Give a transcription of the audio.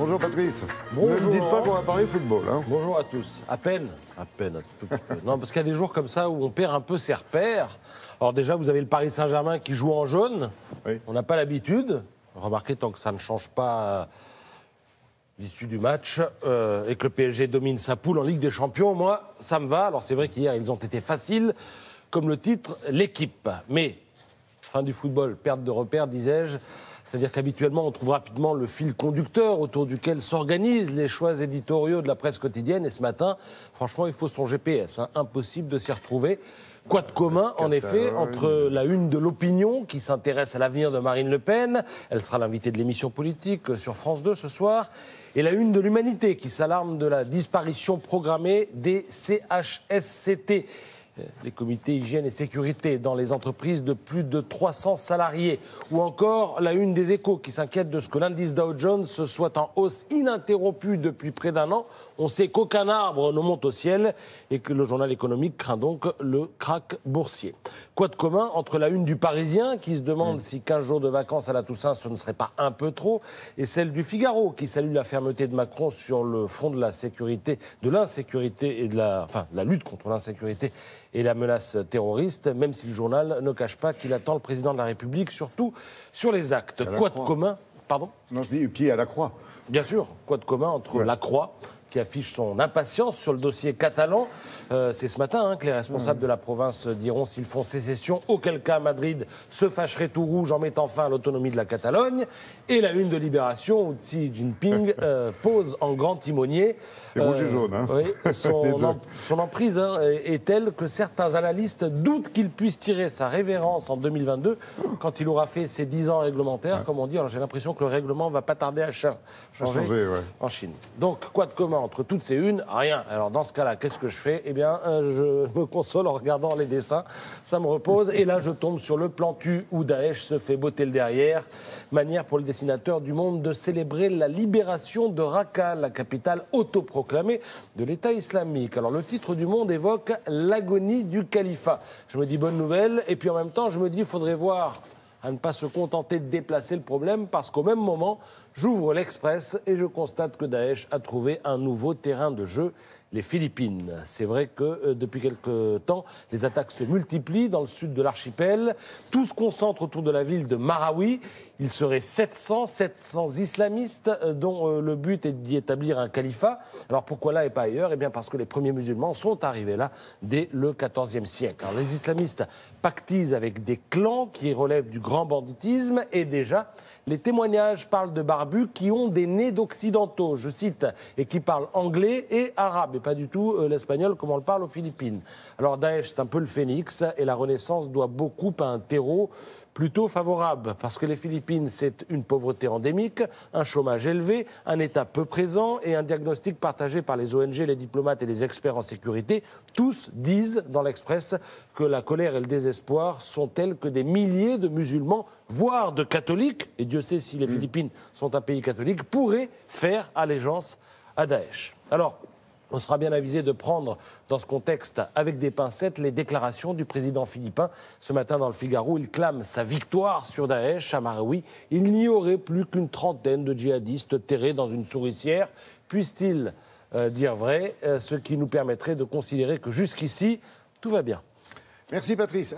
Bonjour Patrice. Bonjour. Ne me dites pas qu'on va parler football. Hein. Bonjour à tous. À peine, un tout petit peu. Non, parce qu'il y a des jours comme ça où on perd un peu ses repères. Alors déjà, vous avez le Paris Saint-Germain qui joue en jaune. Oui. On n'a pas l'habitude. Remarquez, tant que ça ne change pas l'issue du match et que le PSG domine sa poule en Ligue des Champions, moi, ça me va. Alors c'est vrai qu'hier, ils ont été faciles, comme le titre, l'équipe. Mais, fin du football, perte de repères, disais-je. C'est-à-dire qu'habituellement, on trouve rapidement le fil conducteur autour duquel s'organisent les choix éditoriaux de la presse quotidienne. Et ce matin, franchement, il faut son GPS. Hein. Impossible de s'y retrouver. Quoi de commun, en effet, entre la une de l'opinion, qui s'intéresse à l'avenir de Marine Le Pen, elle sera l'invitée de l'émission politique sur France 2 ce soir, et la une de l'Humanité, qui s'alarme de la disparition programmée des CHSCT, les comités hygiène et sécurité, dans les entreprises de plus de 300 salariés. Ou encore la une des Échos qui s'inquiète de ce que l'indice Dow Jones soit en hausse ininterrompue depuis près d'un an. On sait qu'aucun arbre ne monte au ciel et que le journal économique craint donc le krach boursier. Quoi de commun entre la une du Parisien qui se demande si 15 jours de vacances à la Toussaint ce ne serait pas un peu trop, et celle du Figaro qui salue la fermeté de Macron sur le front de la sécurité, de l'insécurité et de la lutte contre l'insécurité et la menace terroriste, même si le journal ne cache pas qu'il attend le président de la République, surtout sur les actes. Quoi de commun ? Pardon ? Non, je dis pied à la croix. Bien sûr, quoi de commun entre la Croix, qui affiche son impatience sur le dossier catalan. C'est ce matin que les responsables de la province diront s'ils font sécession, auquel cas Madrid se fâcherait tout rouge en mettant fin à l'autonomie de la Catalogne. Et la une de Libération, où Xi Jinping pose en grand timonier. C'est rouge et jaune. Hein. Oui, son emprise est telle que certains analystes doutent qu'il puisse tirer sa révérence en 2022, quand il aura fait ses 10 ans réglementaires, comme on dit. Alors j'ai l'impression que le règlement va pas tarder à changer en Chine. Donc, quoi de commun entre toutes ces unes ? Rien. Alors dans ce cas-là, qu'est-ce que je fais ? Eh bien, je me console en regardant les dessins. Ça me repose. Et là, je tombe sur le plan tu où Daesh se fait botter le derrière. Manière pour le dessinateur du Monde de célébrer la libération de Raqqa, la capitale autoproclamée de l'État islamique. Alors le titre du Monde évoque l'agonie du califat. Je me dis bonne nouvelle. Et puis en même temps, je me dis il faudrait voir à ne pas se contenter de déplacer le problème, parce qu'au même moment, j'ouvre l'Express et je constate que Daesh a trouvé un nouveau terrain de jeu, les Philippines. C'est vrai que depuis quelque temps, les attaques se multiplient dans le sud de l'archipel. Tout se concentre autour de la ville de Marawi. Il serait 700 islamistes dont le but est d'y établir un califat. Alors pourquoi là et pas ailleurs ? Eh bien parce que les premiers musulmans sont arrivés là dès le XIVe siècle. Alors les islamistes pactisent avec des clans qui relèvent du grand banditisme, et déjà les témoignages parlent de barbus qui ont des nez d'occidentaux, je cite, et qui parlent anglais et arabe, et pas du tout l'espagnol comme on le parle aux Philippines. Alors Daesh, c'est un peu le phénix, et la Renaissance doit beaucoup à un terreau plutôt favorable, parce que les Philippines, c'est une pauvreté endémique, un chômage élevé, un État peu présent et un diagnostic partagé par les ONG, les diplomates et les experts en sécurité. Tous disent dans l'Express que la colère et le désespoir sont tels que des milliers de musulmans, voire de catholiques, et Dieu sait si les Philippines sont un pays catholique, pourraient faire allégeance à Daesh. Alors, on sera bien avisé de prendre, dans ce contexte, avec des pincettes, les déclarations du président philippin. Ce matin, dans le Figaro, il clame sa victoire sur Daesh à Marawi. Il n'y aurait plus qu'une trentaine de djihadistes terrés dans une souricière. Puisse-t-il dire vrai, ce qui nous permettrait de considérer que jusqu'ici, tout va bien. Merci Patrice.